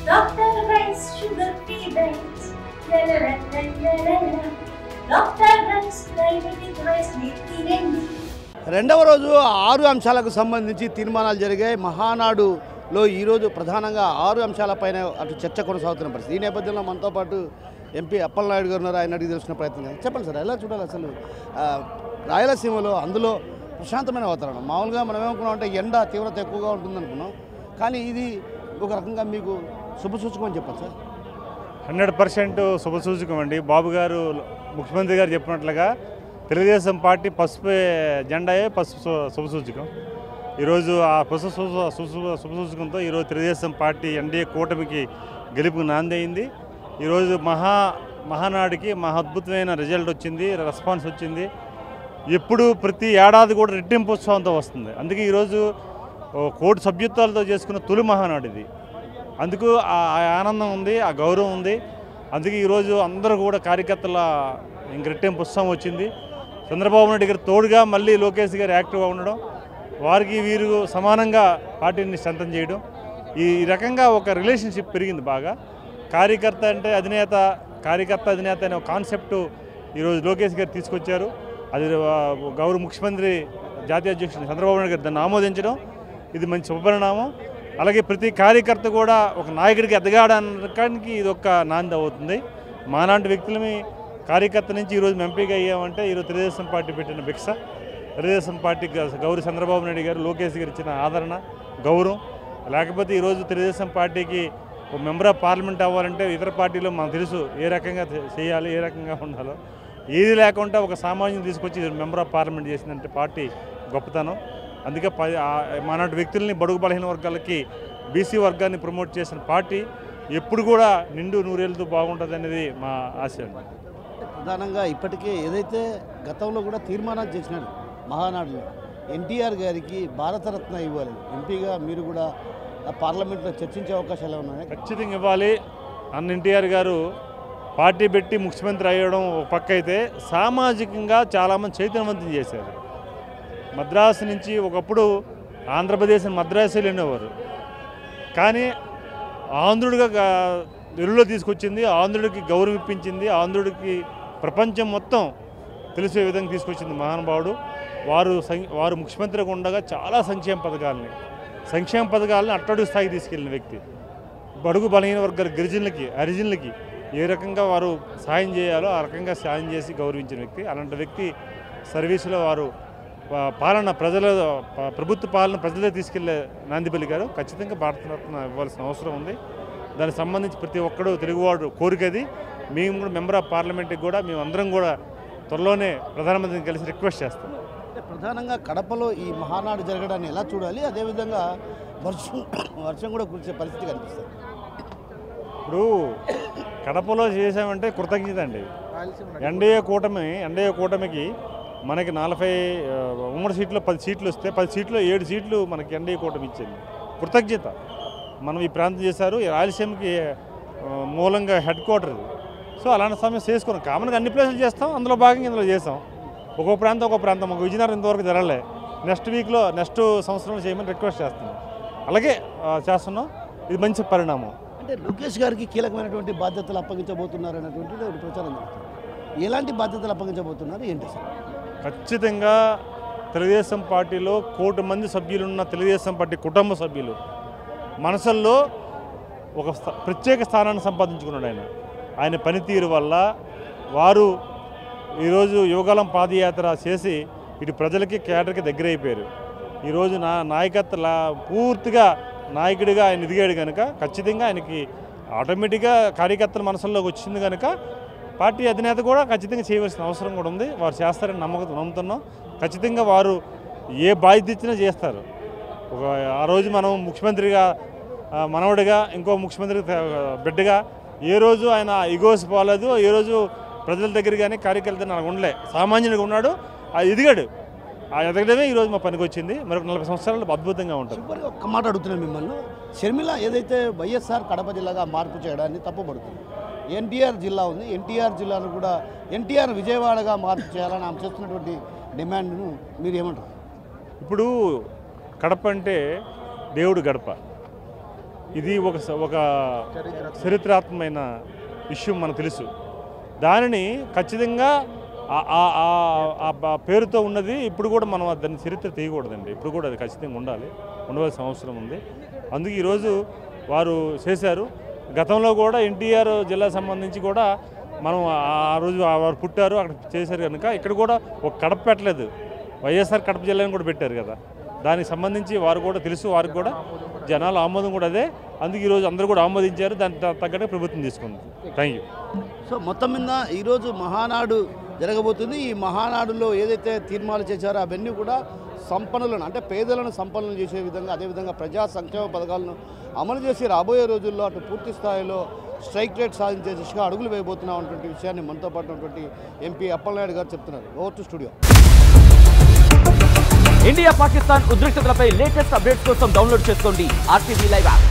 Dr. Rice Sugar Free Diets. La la la la la la la. Dr. Rice Diabetic Rice తినండి. రెండవ రోజు 6 అంశాలకు సంబంధించి తీర్మానాలు జరిగాయి. మహానాడులో ఈరోజు ప్రధానంగా 6 అంశాలపైన అటు చర్చ కొనసాగుతున్న పరిస్థితి. ఈ నేపథ్యంలో మనతో పాటు ఎంపీ అప్పలనాయుడు గారు ఉన్నారు. ఆయన అడిగి తెలుసుకునే ప్రయత్నం చేయాలి. చెప్పండి సార్, ఎలా చూడాలి అసలు రాయలసీమలో? అందులో ప్రశాంతమైన వాతావరణం. మామూలుగా మనం ఏమనుకున్నాం అంటే ఎండ తీవ్రత ఎక్కువగా ఉంటుందనుకున్నాం, కానీ ఇది ఒక రకంగా మీకు శుభసూచకం అని చెప్పచ్చు సార్. 100% శుభసూచకం అండి. బాబు గారు ముఖ్యమంత్రి గారు చెప్పినట్లుగా తెలుగుదేశం పార్టీ పసుపు జెండాయే పసుపు శుభసూచకం. ఈరోజు ఆ పసుపు శుభసూచకంతో ఈరోజు తెలుగుదేశం పార్టీ ఎన్డీఏ కూటమికి గెలుపు నాందయింది. ఈరోజు మహానాడికి అద్భుతమైన రిజల్ట్ వచ్చింది, రెస్పాన్స్ వచ్చింది. ఎప్పుడు ప్రతి ఏడాది కూడా రెట్టింపు ఉత్సవంతో వస్తుంది. అందుకే ఈరోజు కోటి సభ్యత్వాలతో చేసుకున్న తొలి మహానాడు ఇది. అందుకు ఆ ఆనందం ఉంది, ఆ గౌరవం ఉంది. అందుకే ఈరోజు అందరూ కూడా కార్యకర్తల ఇంక రెట్టింపు ఉత్సవం వచ్చింది. చంద్రబాబు నాయుడు గారు తోడుగా మళ్ళీ లోకేష్ గారు యాక్టివ్గా ఉండడం, వారికి వీరు సమానంగా పార్టీని స్ట్రెంథన్ చేయడం, ఈ రకంగా ఒక రిలేషన్షిప్ పెరిగింది బాగా. కార్యకర్త అంటే అధినేత, కార్యకర్త అధినేత అనే ఒక కాన్సెప్టు ఈరోజు లోకేష్ గారు తీసుకొచ్చారు. అది గౌరవ ముఖ్యమంత్రి జాతీయ అధ్యక్షుడు చంద్రబాబు నాయుడు గారు దాన్ని ఆమోదించడం ఇది మంచి శుభపరిణామం. అలాగే ప్రతి కార్యకర్త కూడా ఒక నాయకుడికి ఎదగడానికి ఇది ఒక నాంది అవుతుంది. మాలాంటి వ్యక్తులని కార్యకర్త నుంచి ఈరోజు ఎంపీగా అయ్యామంటే ఈరోజు తెలుగుదేశం పార్టీ పెట్టిన భిక్ష. తెలుగుదేశం పార్టీకి గౌరవ చంద్రబాబు నాయుడు గారు, లోకేష్ గారు ఇచ్చిన ఆదరణ, గౌరవం. లేకపోతే ఈరోజు తెలుగుదేశం పార్టీకి ఒక మెంబర్ ఆఫ్ పార్లమెంట్ అవ్వాలంటే ఇతర పార్టీలో మనకు తెలుసు ఏ రకంగా చేయాలి, ఏ రకంగా ఉండాలో. ఏది లేకుండా ఒక సామాన్యం తీసుకొచ్చి మెంబర్ ఆఫ్ పార్లమెంట్ చేసిందంటే పార్టీ గొప్పతనం. అందుకే మానాటి వ్యక్తుల్ని, బడుగు బలహీన వర్గాలకి, బీసీ వర్గాన్ని ప్రమోట్ చేసిన పార్టీ ఎప్పుడు కూడా నిండు నూరేళ్ళతో బాగుంటుంది అనేది మా ఆశ అండి. ప్రధానంగా ఇప్పటికే ఏదైతే గతంలో కూడా తీర్మానాలు చేసినాడు మహానాడులో, ఎన్టీఆర్ గారికి భారతరత్న ఇవ్వాలి. ఎంపీగా మీరు కూడా పార్లమెంట్లో చర్చించే అవకాశాలు ఉన్నాయి. ఖచ్చితంగా ఇవ్వాలి. అన్న ఎన్టీఆర్ గారు పార్టీ పెట్టి ముఖ్యమంత్రి అయ్యడం ఒక పక్క అయితే, సామాజికంగా చాలామంది చైతన్యవంతం చేశారు. మద్రాసు నుంచి ఒకప్పుడు ఆంధ్రప్రదేశ్ మద్రాసులు వెళ్ళేవారు, కానీ ఆంధ్రుడిగా వెలుగులో తీసుకొచ్చింది, ఆంధ్రుడికి గౌరవం ఇప్పించింది, ఆంధ్రుడికి ప్రపంచం మొత్తం తెలిసే విధంగా తీసుకొచ్చింది మహానుభావుడు. వారు ముఖ్యమంత్రిగా ఉండగా చాలా సంక్షేమ పథకాలని అట్టడుగు స్థాయికి తీసుకెళ్లిన వ్యక్తి. బడుగు బలహీన వర్గాల గిరిజనులకి, హరిజనులకి ఏ రకంగా వారు సాయం చేయాలో ఆ రకంగా సాయం చేసి గౌరవించిన వ్యక్తి. అలాంటి వ్యక్తి సర్వీసులో వారు ప్రభుత్వ పాలన ప్రజలే తీసుకెళ్లే నాంది పలికారు. ఖచ్చితంగా భారతరత్న ఇవ్వాల్సిన అవసరం ఉంది. దానికి సంబంధించి ప్రతి ఒక్కడు తెలుగువాడు కోరికది. మేము కూడా మెంబర్ ఆఫ్ పార్లమెంట్కి కూడా మేమందరం కూడా త్వరలోనే ప్రధానమంత్రిని కలిసి రిక్వెస్ట్ చేస్తాం. ప్రధానంగా కడపలో ఈ మహానాడు జరగడాన్ని ఎలా చూడాలి? అదేవిధంగా వర్షం కూడా కురిసే పరిస్థితి కనిపిస్తుంది. ఇప్పుడు కడపలో చేసామంటే కృతజ్ఞత అండి. ఎన్డీఏ కూటమికి మనకి 40 ఉమ్మడి సీట్లో 10 సీట్లు వస్తే 10 సీట్లో 7 సీట్లు మనకి ఎన్డీఏ కూటమి ఇచ్చింది. కృతజ్ఞత మనం ఈ ప్రాంతం చేశారు. ఈ రాయలసీమకి మూలంగా హెడ్ క్వార్టర్ ఇది. సో అలాంటి సమస్య చేసుకున్నాం. కామన్గా అన్ని ప్లేసులు చేస్తాం, అందులో భాగంగా ఇందులో చేస్తాం. ఒక్కో ప్రాంతం మాకు విజయనగరం ఇంతవరకు జరగలే. నెక్స్ట్ సంవత్సరం చేయమని రిక్వెస్ట్ చేస్తున్నాం. అలాగే చేస్తున్నాం. ఇది మంచి పరిణామం. అంటే లోకేష్ గారికి కీలకమైనటువంటి బాధ్యతలు అప్పగించబోతున్నారు అనేటువంటిది ఒక ప్రచారం జరుగుతుంది. ఎలాంటి బాధ్యతలు అప్పగించబోతున్నారు ఏంటి సార్? ఖచ్చితంగా తెలుగుదేశం పార్టీలో 1 కోటి మంది సభ్యులున్న తెలుగుదేశం పార్టీ కుటుంబ సభ్యులు మనసుల్లో ఒక ప్రత్యేక స్థానాన్ని సంపాదించుకున్నాడు. ఆయన పనితీరు వల్ల వారు ఈరోజు యువగలం పాదయాత్ర చేసి ఇటు ప్రజలకి, కేడర్కి దగ్గర అయిపోయారు. ఈరోజు నాయకత్వ పూర్తిగా నాయకుడిగా ఆయన ఎదిగాడు కనుక ఖచ్చితంగా ఆయనకి ఆటోమేటిక్గా కార్యకర్తల మనసుల్లోకి వచ్చింది కనుక పార్టీ అధినేత కూడా ఖచ్చితంగా చేయవలసిన అవసరం కూడా ఉంది. వారు చేస్తారని నమ్ముతున్నాం. ఖచ్చితంగా వారు ఏ బాధ్యత ఇచ్చినా చేస్తారు. ఆ రోజు మనం ముఖ్యమంత్రిగా మనవడిగా, ఇంకో ముఖ్యమంత్రి బిడ్డగా ఏ రోజు ఆయన ఇగోస్ పోలేదు. ఏ రోజు ప్రజల దగ్గర కానీ కార్యకర్తలు నాకు ఉండలే. సామాన్యుడిగా ఉన్నాడు, ఎదిగాడు. ఆ ఎదగడమే ఈరోజు మా పనికి వచ్చింది. మరొక 40 సంవత్సరాలు అద్భుతంగా ఉంటుంది. ఒక్క మాట అడుగుతున్నాను మిమ్మల్ని. షర్మిల ఏదైతే వైఎస్ఆర్ కడప జిల్లాగా మార్పు చేయడాన్ని తప్పుపడుతుంది. ఎన్టీఆర్ జిల్లా ఉంది, ఎన్టీఆర్ జిల్లాను కూడా ఎన్టీఆర్ విజయవాడగా మార్పు చేయాలని ఆమె చేస్తున్నటువంటి డిమాండ్ను మీరు ఏమంటారు? ఇప్పుడు కడప అంటే దేవుడు గడప. ఇది ఒక చరిత్రాత్మకమైన ఇష్యూ మనకు తెలుసు. దానిని ఖచ్చితంగా ఆ పేరుతో ఉన్నది ఇప్పుడు కూడా మనం దాన్ని చరిత్ర తీయకూడదండి. ఇప్పుడు కూడా అది ఖచ్చితంగా ఉండవలసిన అవసరం ఉంది. అందుకే ఈరోజు వారు చేశారు. గతంలో కూడా ఎన్టీఆర్ జిల్లా సంబంధించి కూడా మనం ఆ రోజు వారు పుట్టారు, అక్కడ చేశారు కనుక ఇక్కడ కూడా ఒక కడప పెట్టలేదు, వైఎస్ఆర్ కడప జిల్లాని కూడా పెట్టారు కదా. దానికి సంబంధించి వారు కూడా తెలుసు, వారికి కూడా జనాల ఆమోదం కూడా అదే. అందుకే ఈరోజు అందరూ కూడా ఆమోదించారు, దానికి తగ్గట్టు ప్రభుత్వం తీసుకుంది. Thank you. సో మొత్తం మీద ఈరోజు మహానాడు జరగబోతుంది. ఈ మహానాడులో ఏదైతే తీర్మానాలు చేశారో అవన్నీ కూడా సంపన్నులను, అంటే పేదలను సంపన్నులు చేసే విధంగా, అదేవిధంగా ప్రజా సంక్షేమ పథకాలను అమలు చేసి రాబోయే రోజుల్లో అటు పూర్తి స్థాయిలో స్ట్రైక్ రేట్ సాధించే దిశగా అడుగులు వేయబోతున్నాం అన్నటువంటి విషయాన్ని మనతో పాటు ఉన్నటువంటి ఎంపీ అప్పలనాయుడు గారు చెప్తున్నారు. Over to studio. India Pakistan ఉద్రిక్తతలపై లేటెస్ట్ అప్డేట్స్ కోసం డౌన్లోడ్ చేసుకోండి RTV లైవ్ యాప్.